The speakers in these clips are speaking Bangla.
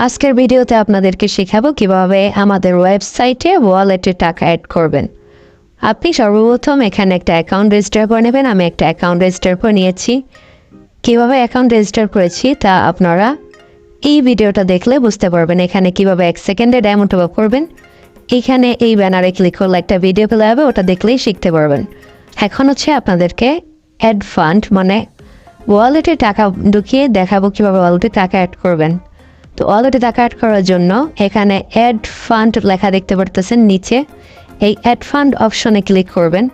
আজকের ভিডিওতে আপনাদেরকে শেখাবো কিভাবে আমাদের ওয়েবসাইটে ওয়ালেটে টাকা অ্যাড করবেন। আপনি সর্বপ্রথম এখানে একটা অ্যাকাউন্ট রেজিস্টার করে নেবেন। আমি একটা অ্যাকাউন্ট রেজিস্টার করে নিয়েছি। কিভাবে অ্যাকাউন্ট রেজিস্টার করেছি তা আপনারা এই ভিডিওটা দেখলে বুঝতে পারবেন। এখানে কিভাবে 1 সেকেন্ডে ডেমো টপ আপ করবেন, এখানে এই ব্যানারে ক্লিক করলে একটা ভিডিও পেলে যাবে, ওটা দেখলেই শিখতে পারবেন। এখন হচ্ছে আপনাদেরকে অ্যাড ফান্ড মানে ওয়ালেটে টাকা ঢুকিয়ে দেখাবো কিভাবে ওয়ালেটে টাকা অ্যাড করবেন। তো ওয়ালেটে টাকা অ্যাড করার জন্য এখানে অ্যাড ফান্ড লেখা দেখতে পারতেছেন নিচে, এই অ্যাড ফান্ড অপশনে ক্লিক করবেন।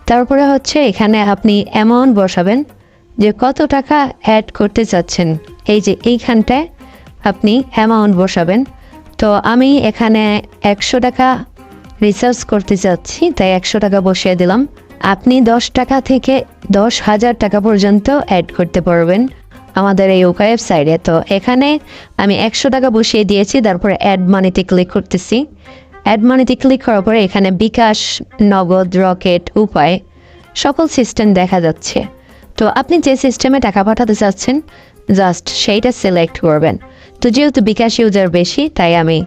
তারপরে হচ্ছে এখানে আপনি অ্যামাউন্ট বসাবেন যে কত টাকা অ্যাড করতে চাচ্ছেন। এই যে এইখানটায় আপনি অ্যামাউন্ট বসাবেন। তো আমি এখানে 100 টাকা রিচার্জ করতে চাচ্ছি, তাই 100 টাকা বসিয়ে দিলাম। আপনি 10 টাকা থেকে 10,000 টাকা পর্যন্ত অ্যাড করতে পারবেন আমাদের এই ওয়েবসাইটে। তো এখানে আমি 100 টাকা বসিয়ে দিয়েছি, তারপরে অ্যাড মানিতে ক্লিক করতেছি। অ্যাড মানিতে ক্লিক করার পরে এখানে বিকাশ, নগদ, রকেট, উপায় সকল সিস্টেম দেখা যাচ্ছে। তো আপনি যে সিস্টেমে টাকা পাঠাতে চাচ্ছেন জাস্ট সেইটা সিলেক্ট করবেন। তো যেহেতু বিকাশ ইউজার বেশি তাই আমি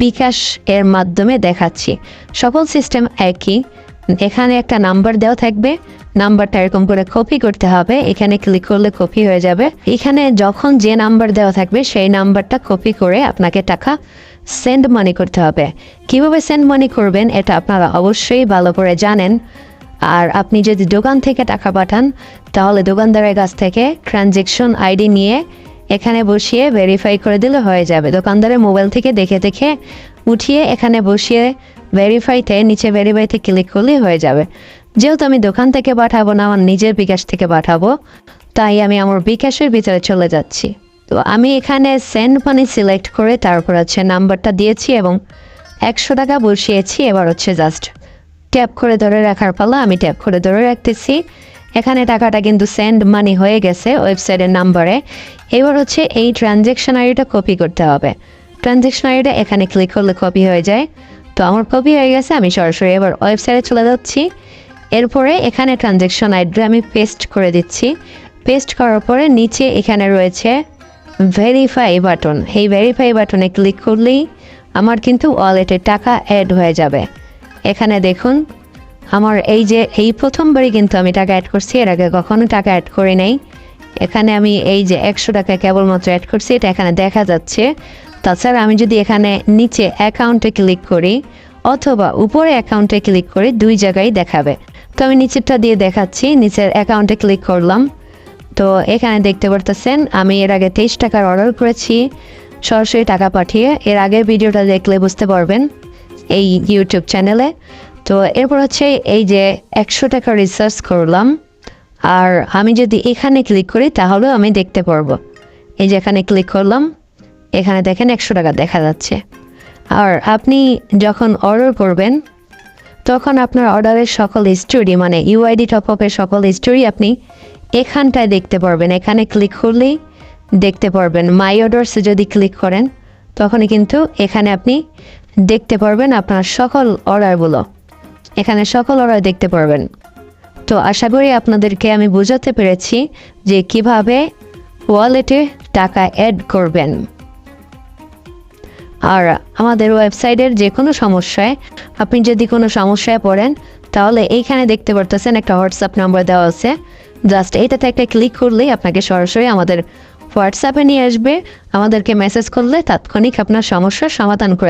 বিকাশ এর মাধ্যমে দেখাচ্ছি। সকল সিস্টেম একই। এখানে একটা নাম্বার দেওয়া থাকবে, নাম্বারটা এরকম করে কপি করতে হবে। এখানে ক্লিক করলে কপি হয়ে যাবে। এখানে যখন যে নাম্বার দেওয়া থাকবে সেই নাম্বারটা কপি করে আপনাকে টাকা সেন্ড মানি করতে হবে। কিভাবে সেন্ড মানি করবেন এটা আপনারা অবশ্যই ভালো করে জানেন। আর আপনি যদি দোকান থেকে টাকা পাঠান তাহলে দোকানদারের কাছ থেকে ট্রানজ্যাকশন আইডি নিয়ে এখানে বসিয়ে ভেরিফাই করে দিলে হয়ে যাবে। দোকানদারের মোবাইল থেকে দেখে দেখে উঠিয়ে এখানে বসিয়ে ভেরিফাইতে নিচে ভেরিফাইতে ক্লিক করলেই হয়ে যাবে। যেহেতু আমি দোকান থেকে পাঠাবো না, আমার নিজের বিকাশ থেকে পাঠাবো, তাই আমি আমার বিকাশের ভিতরে চলে যাচ্ছি। তো আমি এখানে সেন্ড মানি সিলেক্ট করে তারপর হচ্ছে নাম্বারটা দিয়েছি এবং 100 টাকা বসিয়েছি। এবার হচ্ছে জাস্ট ট্যাপ করে ধরে রাখার পালা। আমি ট্যাপ করে ধরে রাখতেছি। এখানে টাকাটা কিন্তু সেন্ড মানি হয়ে গেছে ওয়েবসাইটের নাম্বারে। এবার হচ্ছে এই ট্রানজ্যাকশন আইডিটা কপি করতে হবে। ট্রানজ্যাকশন আইডিটা এখানে ক্লিক করলে কপি হয়ে যায়। তো আমার কপি হয়ে গেছে, আমি সরাসরি এবার ওয়েবসাইটে চলে যাচ্ছি। এরপরে এখানে ট্রানজ্যাকশন আইডিটা আমি পেস্ট করে দিচ্ছি। পেস্ট করার পরে নিচে এখানে রয়েছে ভেরিফাই বাটন। এই ভেরিফাই বাটনে ক্লিক করলেই আমার কিন্তু ওয়ালেটে টাকা অ্যাড হয়ে যাবে। এখানে দেখুন আমার এই প্রথমবারই কিন্তু আমি টাকা অ্যাড করছি, এর আগে কখনো টাকা অ্যাড করি নাই। এখানে আমি এই যে 100 টাকা কেবলমাত্র অ্যাড করছি, এটা এখানে দেখা যাচ্ছে। তাছাড়া আমি যদি এখানে নিচে অ্যাকাউন্টে ক্লিক করি অথবা উপরে অ্যাকাউন্টে ক্লিক করি, দুই জায়গায় দেখাবে। তো আমি নিচেরটা দিয়ে দেখাচ্ছি। নিচের অ্যাকাউন্টে ক্লিক করলাম। তো এখানে দেখতে পারতেছেন আমি এর আগে 23 টাকার অর্ডার করেছি সরাসরি টাকা পাঠিয়ে। এর আগের ভিডিওটা দেখলে বুঝতে পারবেন এই ইউটিউব চ্যানেলে। তো এরপর হচ্ছে এই যে 100 টাকা রিচার্জ করলাম, আর আমি যদি এখানে ক্লিক করি তাহলেও আমি দেখতে পারবো। এই যে এখানে ক্লিক করলাম, এখানে দেখেন 100 টাকা দেখা যাচ্ছে। আর আপনি যখন অর্ডার করবেন তখন আপনার অর্ডারের সকল হিস্টোরি মানে ইউআইডি টপ আপের সকল হিস্টোরি আপনি এখানটায় দেখতে পারবেন। এখানে ক্লিক করলেই দেখতে পারবেন। মাই অর্ডারসে যদি ক্লিক করেন তখনই কিন্তু এখানে আপনি দেখতে পারবেন আপনার সকল অর্ডারগুলো। এখানে সকল অর্ডার দেখতে পারবেন। তো আশা করি আপনাদেরকে আমি বোঝাতে পেরেছি যে কিভাবে ওয়ালেটে টাকা অ্যাড করবেন। আর আমাদের ওয়েবসাইটের যে কোনো সমস্যায় আপনি যদি কোনো সমস্যায় পড়েন তাহলে এইখানে দেখতে পারতেছেন একটা হোয়াটসঅ্যাপ নাম্বার দেওয়া আছে। জাস্ট এইটাতে একটা ক্লিক করলেই আপনাকে সরাসরি আমাদের হোয়াটসঅ্যাপে নিয়ে আসবে। আমাদেরকে মেসেজ করলে তাৎক্ষণিক আপনার সমস্যার সমাধান করে